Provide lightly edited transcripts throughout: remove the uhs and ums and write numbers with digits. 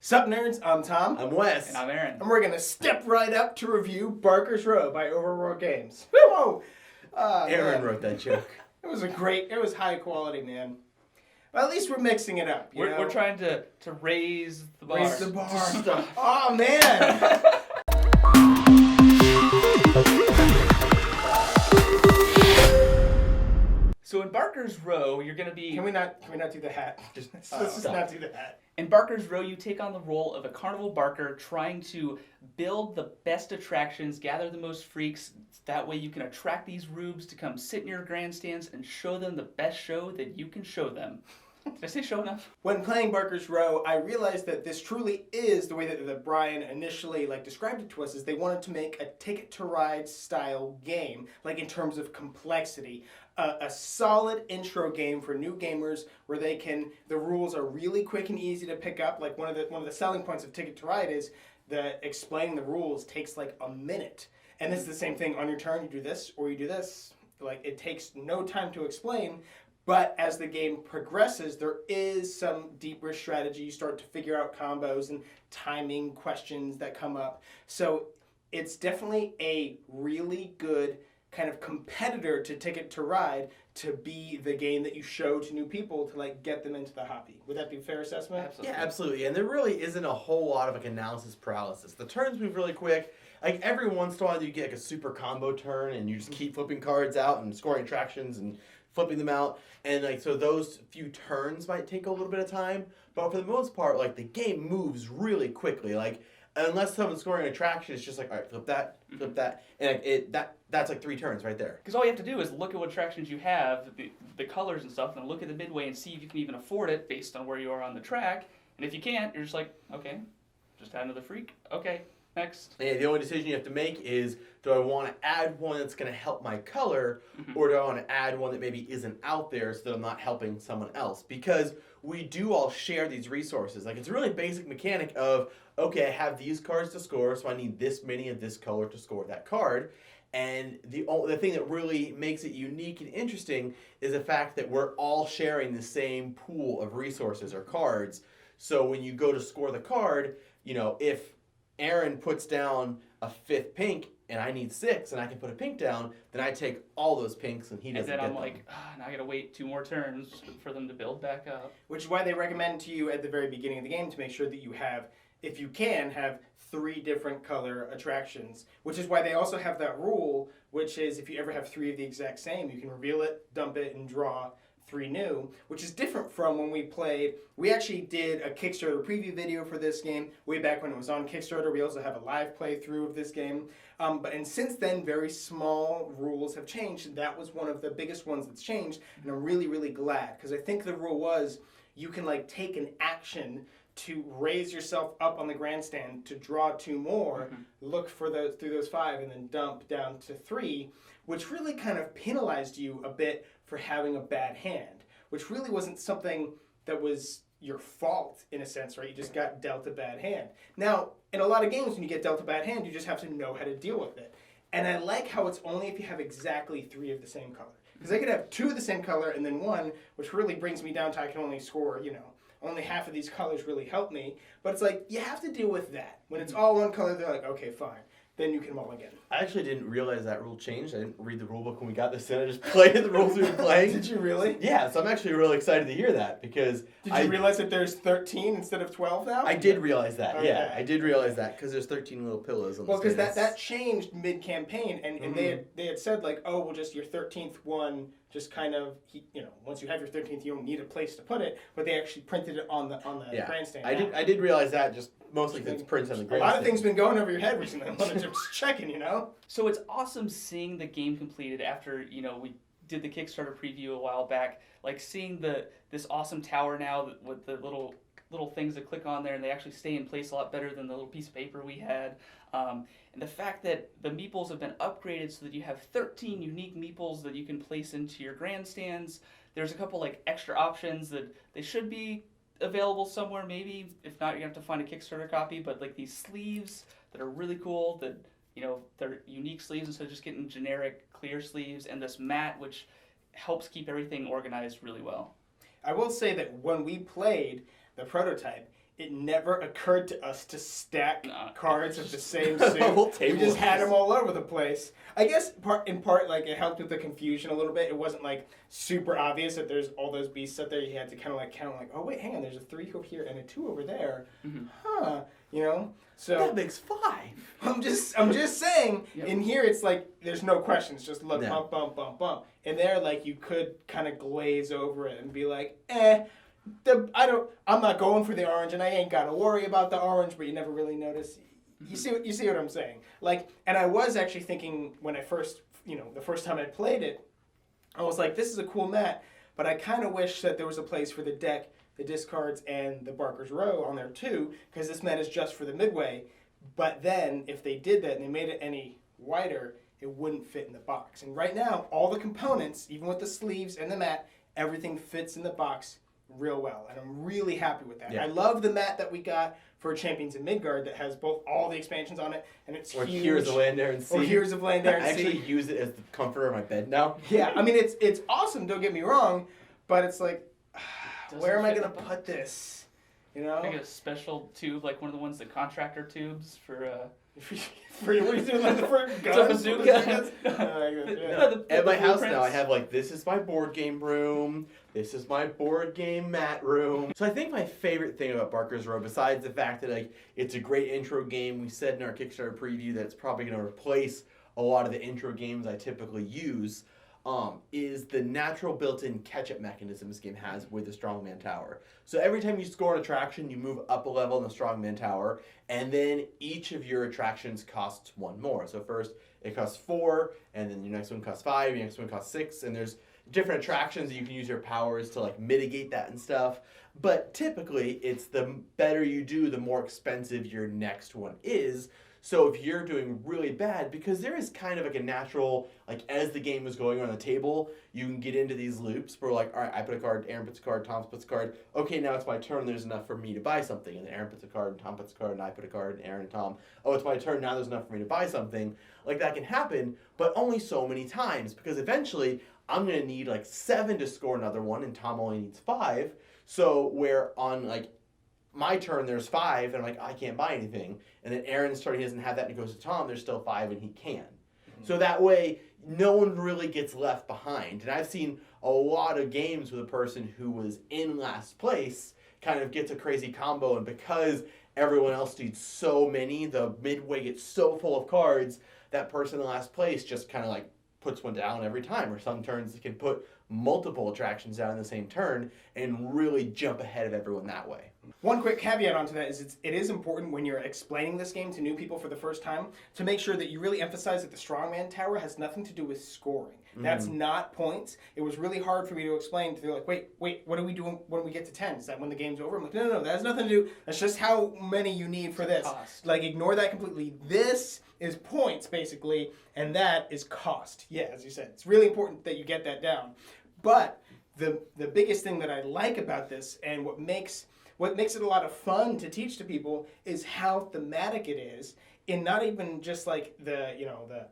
Sup nerds, I'm Tom. I'm Wes. And I'm Aaron. And we're gonna step right up to review Barker's Row by Overworld Games. Woo! Aaron Man. wrote that joke. It was high quality, man. But at least we're mixing it up, you know? We're trying to raise the bar. Raise the bar. Stop. Oh, man! So in Barker's Row, you're going to be... Can we not do the hat? Let's just stop. not do the hat. In Barker's Row, you take on the role of a carnival barker trying to build the best attractions, gather the most freaks. That way you can attract these rubes to come sit in your grandstands and show them the best show that you can show them. Did I say show enough? When playing Barker's Row, I realized that this truly is the way that Brian initially described it to us, is they wanted to make a Ticket to Ride style game, in terms of complexity. A solid intro game for new gamers where the rules are really quick and easy to pick up. One of the selling points of Ticket to Ride is that explaining the rules takes a minute. And this is the same thing. On your turn, you do this or you do this. It takes no time to explain. But as the game progresses, there is some deeper strategy. You start to figure out combos and timing questions that come up. So it's definitely a really good kind of competitor to Ticket to Ride to be the game that you show to new people to get them into the hobby. Would that be a fair assessment? Absolutely. Yeah, absolutely. And there really isn't a whole lot of analysis paralysis. The turns move really quick. Every once in a while you get a super combo turn and you just keep flipping cards out and scoring attractions and flipping them out. And so those few turns might take a little bit of time. But for the most part, the game moves really quickly. Unless someone's scoring an attraction, it's just all right, flip that, and that's 3 turns right there. Because all you have to do is look at what attractions you have, the colors and stuff, and look at the midway and see if you can even afford it based on where you are on the track. And if you can't, you're just okay, just add another freak. Okay, next. Yeah, the only decision you have to make is, do I want to add one that's going to help my color, or do I want to add one that maybe isn't out there so that I'm not helping someone else? Because we do all share these resources. It's a really basic mechanic of, okay, I have these cards to score, so I need this many of this color to score that card. And the thing that really makes it unique and interesting is the fact that we're all sharing the same pool of resources or cards. So when you go to score the card, if Aaron puts down a 5th pink and I need 6 and I can put a pink down, then I take all those pinks and he doesn't get them. And then I'm now I gotta wait 2 more turns for them to build back up. Which is why they recommend to you at the very beginning of the game to make sure that you have, if you can, have 3 different color attractions. Which is why they also have that rule, which is if you ever have 3 of the exact same, you can reveal it, dump it, and draw 3 new, which is different from when we played. We actually did a Kickstarter preview video for this game way back when it was on Kickstarter. We also have a live playthrough of this game. And since then, very small rules have changed. That was one of the biggest ones that's changed, and I'm really, really glad, because I think the rule was you can take an action to raise yourself up on the grandstand to draw 2 more, look for those through those 5, and then dump down to 3, which really kind of penalized you a bit for having a bad hand, which really wasn't something that was your fault in a sense, right? You just got dealt a bad hand. Now, in a lot of games, when you get dealt a bad hand, you just have to know how to deal with it. And I like how it's only if you have exactly 3 of the same color. Because I could have 2 of the same color and then 1, which really brings me down to I can only score, only half of these colors really help me. But it's you have to deal with that. When it's all one color, they're okay, fine. Then you can mull again. I actually didn't realize that rule changed. I didn't read the rule book when we got this in. I just played the rules we were playing. Did you really? Yeah, so I'm actually really excited to hear that because Did you realize that there's 13 instead of 12 now? I did realize that. Okay. Yeah, I did realize that because there's 13 little pillows on the because that changed mid-campaign, and they had said well, just your 13th one, just kind of once you have your 13th, you don't need a place to put it, but they actually printed it on the grandstand. I did realize that, just mostly because it's printed on the grandstand. A lot of things been going over your head recently. I wanted to just checking, So it's awesome seeing the game completed after we did the Kickstarter preview a while back. Seeing this awesome tower now with the little things that click on there, and they actually stay in place a lot better than the little piece of paper we had. And the fact that the meeples have been upgraded so that you have 13 unique meeples that you can place into your grandstands. There's a couple extra options that they should be available somewhere maybe. If not, you're going to have to find a Kickstarter copy. But these sleeves that are really cool, that they're unique sleeves instead of just getting generic clear sleeves, and this mat which helps keep everything organized really well. I will say that when we played the prototype, it never occurred to us to stack No. cards of the same suit. Whole We table just of had these. them all over the place. I guess in part, like, it helped with the confusion a little bit. It wasn't, like, super obvious that there's all those beasts up there. You had to kind of, like, count, like, oh, wait, hang on, there's a 3 over here and a 2 over there. Mhm. Huh, you know? So That makes 5. I'm just saying. Yep. In here, it's like there's no questions. Just look, No. bump, bump, bump, bump. And there, like, you could kind of glaze over it and be like, I'm not going for the orange, and I ain't gotta worry about the orange. But you never really notice. You see what I'm saying? Like, and I was actually thinking when I first, the first time I played it, I was like, this is a cool mat, but I kind of wish that there was a place for the deck, the discards, and the Barker's Row on there too, because this mat is just for the midway. But then, if they did that and they made it any wider, it wouldn't fit in the box. And right now, all the components, even with the sleeves and the mat, everything fits in the box real well. And I'm really happy with that. Yeah. I love the mat that we got for Champions of Midgard that has both all the expansions on it, and it's Or huge. Heroes of Landare and Sea. Or Heroes of Landare and I actually Sea. use it as the comforter of my bed now. Yeah, I mean, it's awesome, don't get me wrong, but it's like, Doesn't where am I fit going in to the put box. this? You know? I get a special tube, like one of the ones, the contractor tubes for. For what are you doing? Like for It's a guns? bazooka. Yeah. At my house now, I have like, this is my board game room, this is my board game mat room. So I think my favorite thing about Barker's Row, besides the fact that like it's a great intro game, we said in our Kickstarter preview that it's probably going to replace a lot of the intro games I typically use, is the natural built-in catch-up mechanism this game has with the Strongman Tower. So every time you score an attraction, you move up a level in the Strongman Tower, and then each of your attractions costs 1 more. So first it costs 4, and then your next one costs 5, your next one costs 6, and there's different attractions that you can use your powers to like mitigate that and stuff. But typically, it's the better you do, the more expensive your next one is. So if you're doing really bad, because there is kind of like a natural, like as the game is going on the table, you can get into these loops where like, all right, I put a card, Aaron puts a card, Tom puts a card. Okay, now it's my turn. There's enough for me to buy something. And then Aaron puts a card, and Tom puts a card, and I put a card, and Aaron and Tom. Oh, it's my turn. Now there's enough for me to buy something. Like that can happen, but only so many times, because eventually I'm going to need like 7 to score another one, and Tom only needs 5. So where on like my turn there's 5, and I'm like, I can't buy anything. And then Aaron's turn, he doesn't have that, and it goes to Tom, there's still 5, and he can. So that way, no one really gets left behind. And I've seen a lot of games with a person who was in last place kind of gets a crazy combo, and because everyone else needs so many, the midway gets so full of cards, that person in last place just kind of like puts one down every time. Or some turns it can put multiple attractions down in the same turn and really jump ahead of everyone that way. One quick caveat onto that is it is important when you're explaining this game to new people for the first time to make sure that you really emphasize that the Strongman Tower has nothing to do with scoring. That's not points. It was really hard for me to explain to be like, wait, what do we do when we get to 10? Is that when the game's over? I'm like, no, that has nothing to do. That's just how many you need for this. Cost. Like, ignore that completely. This is points, basically, and that is cost. Yeah, as you said, it's really important that you get that down. But the biggest thing that I like about this and what makes it a lot of fun to teach to people is how thematic it is, in not even just like the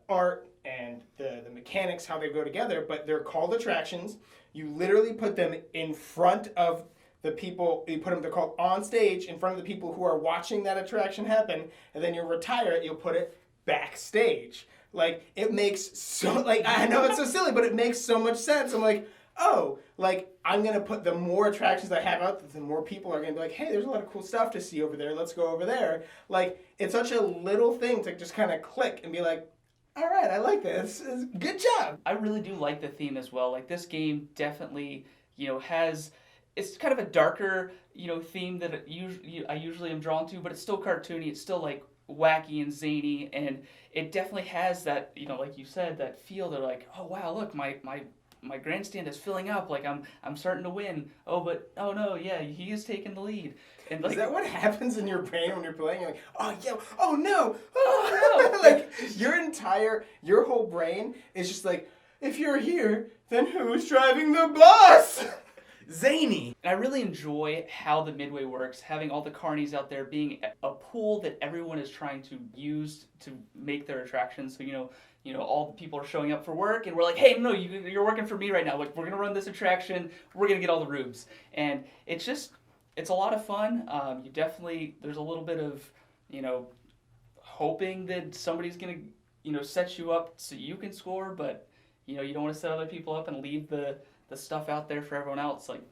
art and the mechanics, how they go together, but they're called attractions. You literally put them in front of the people, they're called on stage in front of the people who are watching that attraction happen, and then you'll retire it, you'll put it backstage. Like, it makes so, like, I know it's so silly, but it makes so much sense. I'm like, oh, like, I'm going to put the more attractions I have out, the more people are going to be like, hey, there's a lot of cool stuff to see over there. Let's go over there. Like, it's such a little thing to just kind of click and be like, all right, I like this. Good job. I really do like the theme as well. Like, this game definitely, has, it's kind of a darker, theme that I usually am drawn to, but it's still cartoony. It's still like wacky and zany, and it definitely has that, like you said, that feel that like, oh wow, look, my grandstand is filling up. Like I'm starting to win. Oh no, yeah, he is taking the lead. And like, Is that what happens in your brain when you're playing? You're like, oh yeah, oh no, Oh, no. like your whole brain is just like, if you're here, then who's driving the bus? Zany! And I really enjoy how the Midway works, having all the carnies out there being a pool that everyone is trying to use to make their attractions. So, all the people are showing up for work, and we're like, hey, no, you're working for me right now. Like, we're going to run this attraction. We're going to get all the rubes. And it's just, it's a lot of fun. There's a little bit of, hoping that somebody's gonna, set you up so you can score, but you don't want to set other people up and leave the stuff out there for everyone else. Like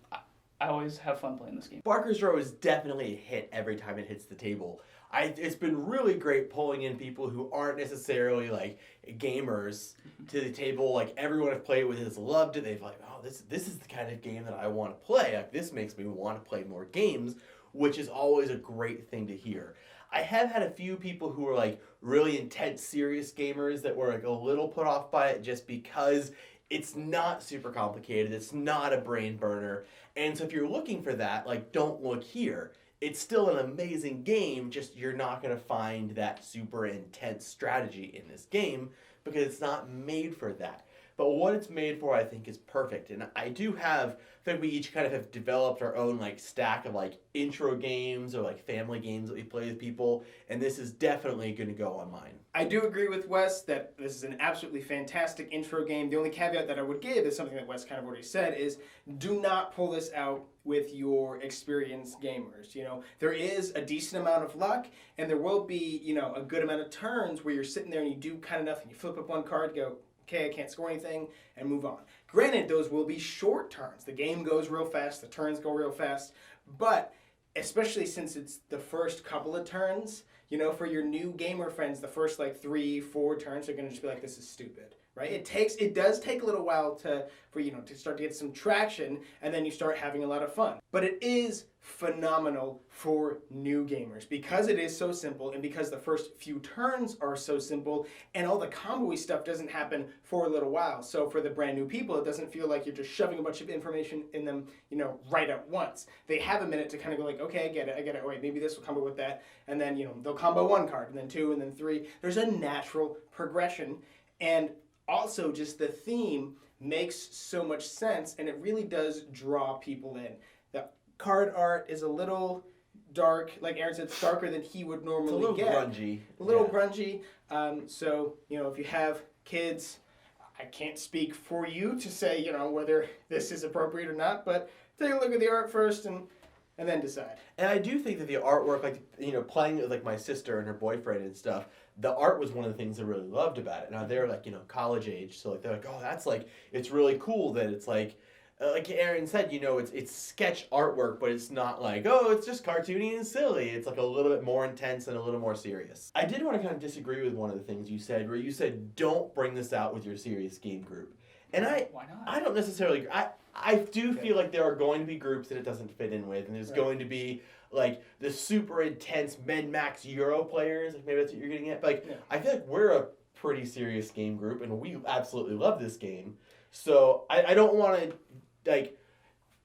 I always have fun playing this game. Barker's Row is definitely a hit every time it hits the table. It's been really great pulling in people who aren't necessarily like gamers to the table. Like everyone I've played with has loved it. They've like, oh, this is the kind of game that I want to play. Like this makes me want to play more games, which is always a great thing to hear. I have had a few people who are like really intense, serious gamers that were like a little put off by it just because it's not super complicated. It's not a brain burner. And so if you're looking for that, like don't look here. It's still an amazing game, just you're not going to find that super intense strategy in this game because it's not made for that. But what it's made for, I think, is perfect. And I think we each kind of have developed our own like stack of like intro games or like family games that we play with people. And this is definitely going to go on mine. I do agree with Wes that this is an absolutely fantastic intro game. The only caveat that I would give is something that Wes kind of already said is do not pull this out with your experienced gamers. There is a decent amount of luck and there will be, a good amount of turns where you're sitting there and you do kind of nothing. You flip up one card, go, okay, I can't score anything, and move on. Granted, those will be short turns. The game goes real fast, the turns go real fast, but especially since it's the first couple of turns, for your new gamer friends, the first like 3-4 turns, they're going to just be like, this is stupid, right? It does take a little while to start to get some traction, and then you start having a lot of fun. But it is phenomenal for new gamers because it is so simple and because the first few turns are so simple and all the combo-y stuff doesn't happen for a little while. So for the brand new people, it doesn't feel like you're just shoving a bunch of information in them, right at once. They have a minute to kind of go like, okay, I get it. Oh, wait, maybe this will combo with that. And then, they'll combo one card and then two and then three. There's a natural progression. And also just the theme makes so much sense and it really does draw people in. The card art is a little dark, like Aaron said, it's darker than he would normally get. It's a little grungy. A little grungy. So, if you have kids, I can't speak for you to say, whether this is appropriate or not, but take a look at the art first and then decide. And I do think that the artwork, like, playing with like my sister and her boyfriend and stuff, the art was one of the things I really loved about it. Now they're like, college age, so like they're like, oh, that's like, it's really cool that it's like Aaron said, it's sketch artwork, but it's not like, oh, it's just cartoony and silly. It's like a little bit more intense and a little more serious. I did want to kind of disagree with one of the things you said, where you said, don't bring this out with your serious game group. And Why not? I don't necessarily, I do feel like there are going to be groups that it doesn't fit in with, and there's going to be like the super intense Med-Max Euro players, like maybe that's what you're getting at. But like, I feel like we're a pretty serious game group, and we absolutely love this game. So I don't want to like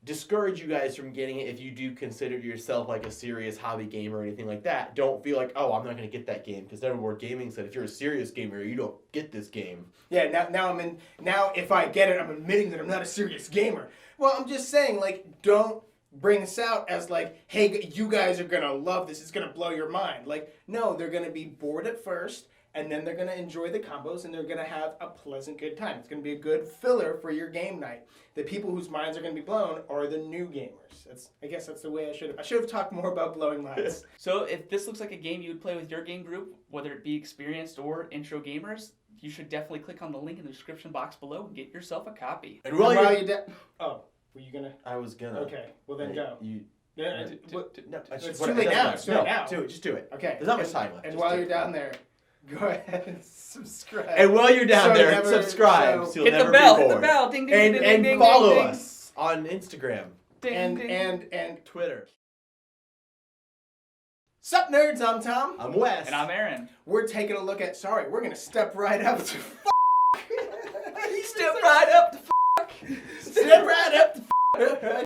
discourage you guys from getting it if you do consider yourself like a serious hobby gamer or anything like that. Don't feel like, oh, I'm not going to get that game, because Neverboard Gaming said if you're a serious gamer, you don't get this game. Yeah, now if I get it, I'm admitting that I'm not a serious gamer. Well, I'm just saying, like, don't bring this out as like, hey, you guys are going to love this. It's going to blow your mind. Like, no, they're going to be bored at first, and then they're going to enjoy the combos, and they're going to have a pleasant, good time. It's going to be a good filler for your game night. The people whose minds are going to be blown are the new gamers. I guess that's the way I should have talked more about blowing minds. So if this looks like a game you would play with your game group, whether it be experienced or intro gamers, you should definitely click on the link in the description box below and get yourself a copy. And while you're oh, were you gonna? I was gonna. Okay, well then go. No, it's too late now. It's too late now. Do it. Just do it. Okay. There's not much time left. And while you're down there, go ahead and subscribe. And while you're down there, subscribe. So you'll hit never the bell. be bored. Hit the bell. Ding ding ding ding ding. And follow ding, us on Instagram and Twitter. Sup nerds, I'm Tom. I'm Wes. And I'm Aaron. We're taking a look at. Sorry, we're gonna step right up to. Step right up to. Step right up to.